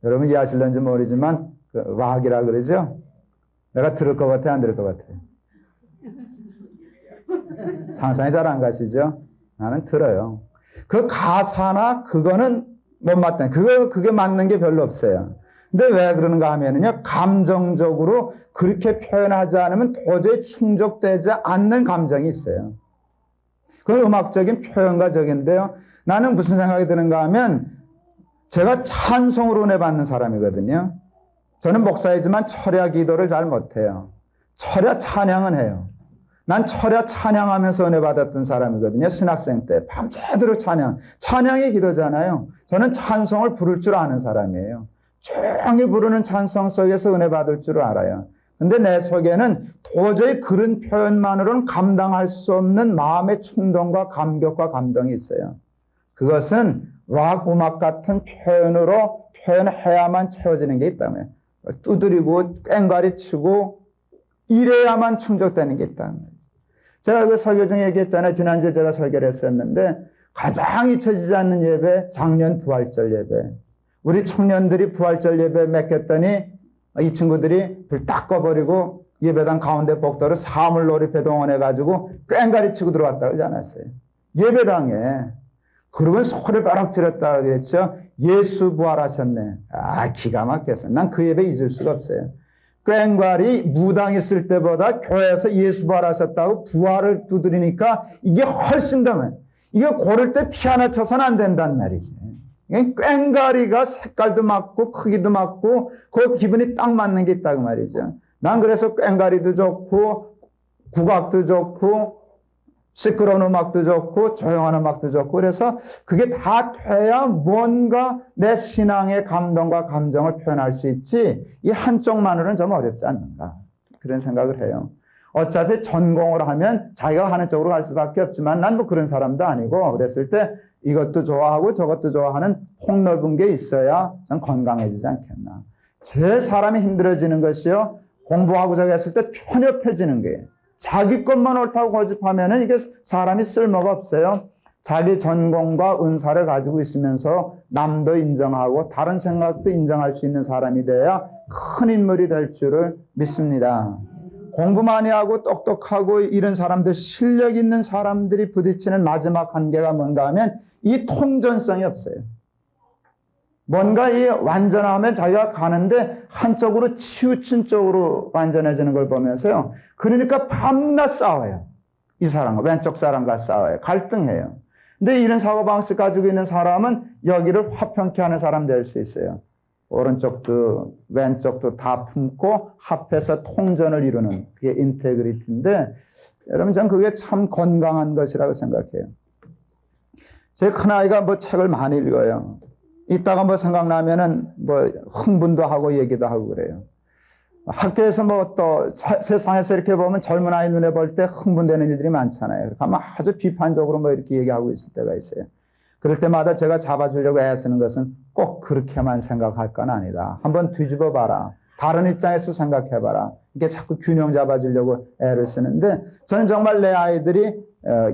여러분 이해하실런지 모르지만 락이라 그러죠. 내가 들을 것 같아요, 안 들을 것 같아요? 상상이 잘 안 가시죠? 나는 들어요. 그 가사나 그거는 못 맞다. 그게 맞는 게 별로 없어요. 근데 왜 그러는가 하면은요, 감정적으로 그렇게 표현하지 않으면 도저히 충족되지 않는 감정이 있어요. 그건 음악적인 표현과 적인데요. 나는 무슨 생각이 드는가 하면, 제가 찬송으로 은혜 받는 사람이거든요. 저는 목사이지만 철야 기도를 잘 못해요. 철야 찬양은 해요. 난 철야 찬양하면서 은혜 받았던 사람이거든요. 신학생 때 밤새도록 찬양이 기도잖아요. 저는 찬송을 부를 줄 아는 사람이에요. 조용히 부르는 찬송 속에서 은혜 받을 줄 알아요. 근데 내 속에는 도저히 그런 표현만으로는 감당할 수 없는 마음의 충동과 감격과 감동이 있어요. 그것은 락 음악 같은 표현으로 표현해야만 채워지는 게 있다면, 두드리고 꽹과리 치고 이래야만 충족되는 게 있다면. 제가 그 설교 중에 얘기했잖아요. 지난주에 제가 설교를 했었는데 가장 잊혀지지 않는 예배, 작년 부활절 예배. 우리 청년들이 부활절 예배 맡겼더니 이 친구들이 불 딱 꺼버리고 예배당 가운데 복도를 사물놀이패 동원해가지고 꽹과리 치고 들어왔다고 그러지 않았어요. 예배당에. 그러고 소리를 벼락 지렀다고 그랬죠. 예수 부활하셨네. 기가 막혔어요. 난 그 예배 잊을 수가 없어요. 꽹과리 무당이 쓸 때보다 교회에서 예수 부활하셨다고 부활을 두드리니까 이게 훨씬 더 많아요. 이거 고를 때 피아노 쳐서는 안 된단 말이지. 꽹가리가 색깔도 맞고 크기도 맞고 그 기분이 딱 맞는 게 있다고 말이죠. 난 그래서 꽹가리도 좋고 국악도 좋고 시끄러운 음악도 좋고 조용한 음악도 좋고 그래서 그게 다 돼야 뭔가 내 신앙의 감동과 감정을 표현할 수 있지 이 한쪽만으로는 좀 어렵지 않는가 그런 생각을 해요. 어차피 전공을 하면 자기가 하는 쪽으로 갈 수밖에 없지만 난 뭐 그런 사람도 아니고 그랬을 때 이것도 좋아하고 저것도 좋아하는 폭넓은 게 있어야 좀 건강해지지 않겠나. 제일 사람이 힘들어지는 것이요. 공부하고 저기 했을 때 편협해지는 거예요. 자기 것만 옳다고 고집하면은 이게 사람이 쓸모가 없어요. 자기 전공과 은사를 가지고 있으면서 남도 인정하고 다른 생각도 인정할 수 있는 사람이 돼야 큰 인물이 될 줄을 믿습니다. 공부 많이 하고 똑똑하고 이런 사람들, 실력 있는 사람들이 부딪히는 마지막 한계가 뭔가 하면 이 통전성이 없어요. 뭔가 이 완전하면 자기가 가는데 한쪽으로 치우친 쪽으로 완전해지는 걸 보면서요. 그러니까 밤낮 싸워요. 이 사람과 왼쪽 사람과 싸워요. 갈등해요. 근데 이런 사고방식 가지고 있는 사람은 여기를 화평케 하는 사람 될 수 있어요. 오른쪽도 왼쪽도 다 품고 합해서 통전을 이루는 그게 인테그리티인데 여러분 전 그게 참 건강한 것이라고 생각해요. 제 큰아이가 뭐 책을 많이 읽어요. 이따가 뭐 생각나면은 뭐 흥분도 하고 얘기도 하고 그래요. 학교에서 뭐 또 세상에서 이렇게 보면 젊은 아이 눈에 볼 때 흥분되는 일들이 많잖아요. 아마 아주 비판적으로 뭐 이렇게 얘기하고 있을 때가 있어요. 그럴 때마다 제가 잡아주려고 애쓰는 것은 꼭 그렇게만 생각할 건 아니다. 한번 뒤집어 봐라. 다른 입장에서 생각해 봐라. 이게 자꾸 균형 잡아주려고 애를 쓰는데 저는 정말 내 아이들이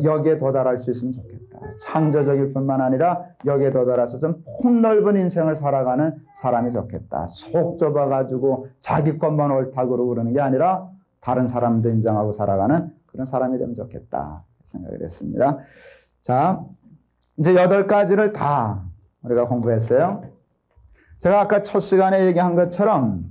여기에 도달할 수 있으면 좋겠다. 창조적일 뿐만 아니라 여기에 도달해서 좀 폭넓은 인생을 살아가는 사람이 좋겠다. 속 좁아가지고 자기 것만 옳다고 그러는 게 아니라 다른 사람도 인정하고 살아가는 그런 사람이 되면 좋겠다 생각을 했습니다. 자, 이제 8가지를 다 우리가 공부했어요. 제가 아까 첫 시간에 얘기한 것처럼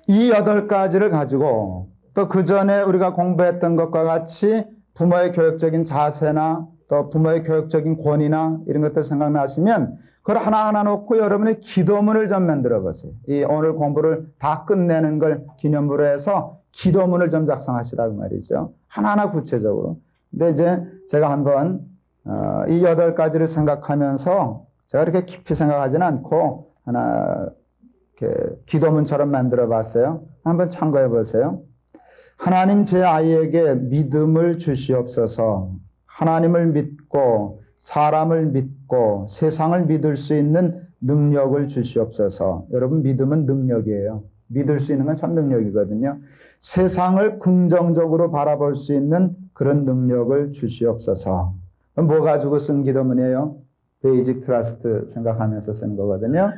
이 8가지를 가지고 또 그 전에 우리가 공부했던 것과 같이 부모의 교육적인 자세나 또 부모의 교육적인 권위나 이런 것들 생각나시면 그걸 하나하나 놓고 여러분의 기도문을 좀 만들어 보세요. 이 오늘 공부를 다 끝내는 걸 기념으로 해서 기도문을 좀 작성하시라고 말이죠. 하나하나 구체적으로. 근데 이제 제가 한번 이 8가지를 생각하면서 제가 이렇게 깊이 생각하지는 않고 하나 이렇게 기도문처럼 만들어 봤어요. 한번 참고해 보세요. 하나님 제 아이에게 믿음을 주시옵소서. 하나님을 믿고 사람을 믿고 세상을 믿을 수 있는 능력을 주시옵소서. 여러분 믿음은 능력이에요. 믿을 수 있는 건 참 능력이거든요. 세상을 긍정적으로 바라볼 수 있는 그런 능력을 주시옵소서. 뭐 가지고 쓴 기도문이에요? 베이직 트러스트 생각하면서 쓰는 거거든요.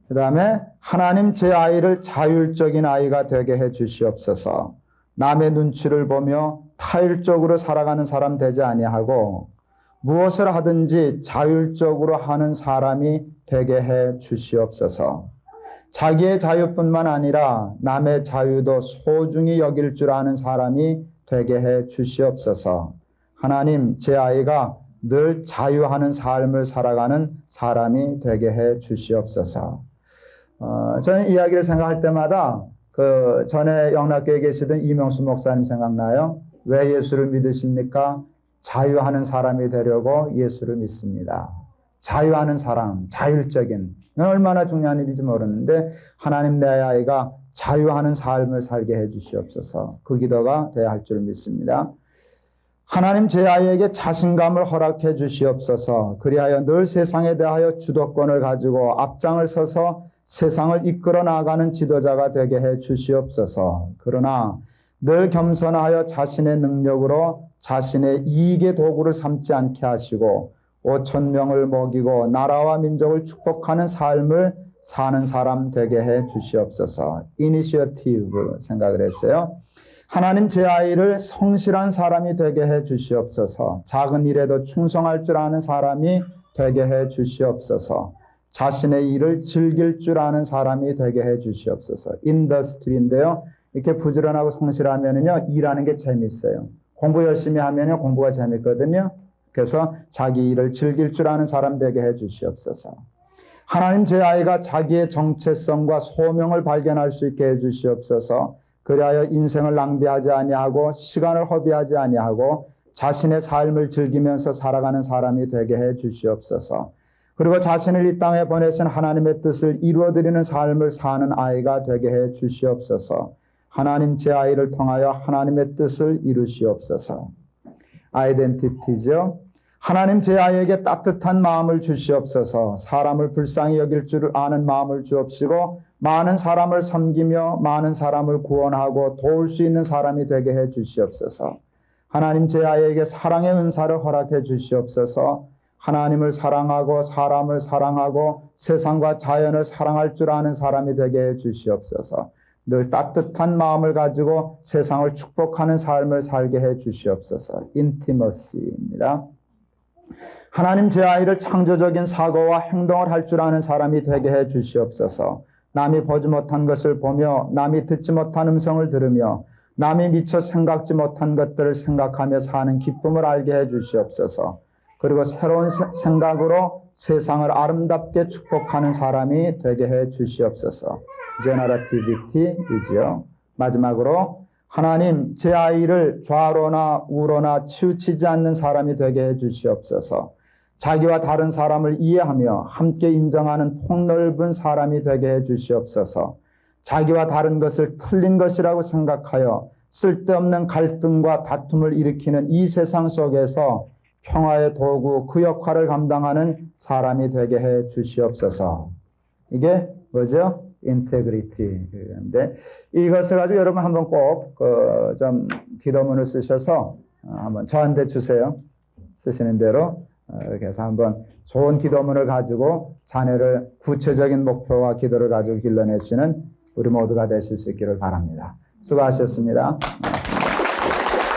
그 다음에 하나님 제 아이를 자율적인 아이가 되게 해 주시옵소서. 남의 눈치를 보며 타율적으로 살아가는 사람 되지 아니하고 무엇을 하든지 자율적으로 하는 사람이 되게 해 주시옵소서. 자기의 자유뿐만 아니라 남의 자유도 소중히 여길 줄 아는 사람이 되게 해 주시옵소서. 하나님 제 아이가 늘 자유하는 삶을 살아가는 사람이 되게 해 주시옵소서. 저는 이야기를 생각할 때마다 그 전에 영락교에 계시던 이명수 목사님 생각나요? 왜 예수를 믿으십니까? 자유하는 사람이 되려고 예수를 믿습니다. 자유하는 사람, 자율적인. 이건 얼마나 중요한 일인지 모르는데 하나님 내 아이가 자유하는 삶을 살게 해 주시옵소서. 그 기도가 돼야 할 줄 믿습니다. 하나님 제 아이에게 자신감을 허락해 주시옵소서. 그리하여 늘 세상에 대하여 주도권을 가지고 앞장을 서서 세상을 이끌어 나가는 지도자가 되게 해 주시옵소서. 그러나 늘 겸손하여 자신의 능력으로 자신의 이익의 도구를 삼지 않게 하시고 5,000명을 먹이고 나라와 민족을 축복하는 삶을 사는 사람 되게 해 주시옵소서. 이니셔티브 생각을 했어요. 하나님 제 아이를 성실한 사람이 되게 해 주시옵소서. 작은 일에도 충성할 줄 아는 사람이 되게 해 주시옵소서. 자신의 일을 즐길 줄 아는 사람이 되게 해 주시옵소서. 인더스트리인데요. 이렇게 부지런하고 성실하면요 일하는 게 재밌어요. 공부 열심히 하면요 공부가 재밌거든요. 그래서 자기 일을 즐길 줄 아는 사람 되게 해 주시옵소서. 하나님, 제 아이가 자기의 정체성과 소명을 발견할 수 있게 해 주시옵소서. 그리하여 인생을 낭비하지 아니하고 시간을 허비하지 아니하고 자신의 삶을 즐기면서 살아가는 사람이 되게 해 주시옵소서. 그리고 자신을 이 땅에 보내신 하나님의 뜻을 이루어드리는 삶을 사는 아이가 되게 해 주시옵소서. 하나님, 제 아이를 통하여 하나님의 뜻을 이루시옵소서. 아이덴티티죠. 하나님, 제 아이에게 따뜻한 마음을 주시옵소서. 사람을 불쌍히 여길 줄 아는 마음을 주옵시고 많은 사람을 섬기며 많은 사람을 구원하고 도울 수 있는 사람이 되게 해 주시옵소서. 하나님, 제 아이에게 사랑의 은사를 허락해 주시옵소서. 하나님을 사랑하고 사람을 사랑하고 세상과 자연을 사랑할 줄 아는 사람이 되게 해 주시옵소서. 늘 따뜻한 마음을 가지고 세상을 축복하는 삶을 살게 해 주시옵소서. 인티머시입니다. 하나님, 제 아이를 창조적인 사고와 행동을 할 줄 아는 사람이 되게 해 주시옵소서. 남이 보지 못한 것을 보며 남이 듣지 못한 음성을 들으며 남이 미처 생각지 못한 것들을 생각하며 사는 기쁨을 알게 해 주시옵소서. 그리고 새로운 생각으로 세상을 아름답게 축복하는 사람이 되게 해 주시옵소서. 제너러티비티이지요. 마지막으로 하나님, 제 아이를 좌로나 우로나 치우치지 않는 사람이 되게 해 주시옵소서. 자기와 다른 사람을 이해하며 함께 인정하는 폭넓은 사람이 되게 해 주시옵소서. 자기와 다른 것을 틀린 것이라고 생각하여 쓸데없는 갈등과 다툼을 일으키는 이 세상 속에서 평화의 도구, 그 역할을 감당하는 사람이 되게 해 주시옵소서. 이게 뭐죠? 인테그리티인데 이것을 가지고 여러분 한번 꼭 좀 기도문을 쓰셔서 한번 저한테 주세요. 쓰시는 대로 이렇게 해서 한번 좋은 기도문을 가지고 자녀를 구체적인 목표와 기도를 가지고 길러내시는 우리 모두가 되실 수 있기를 바랍니다. 수고하셨습니다.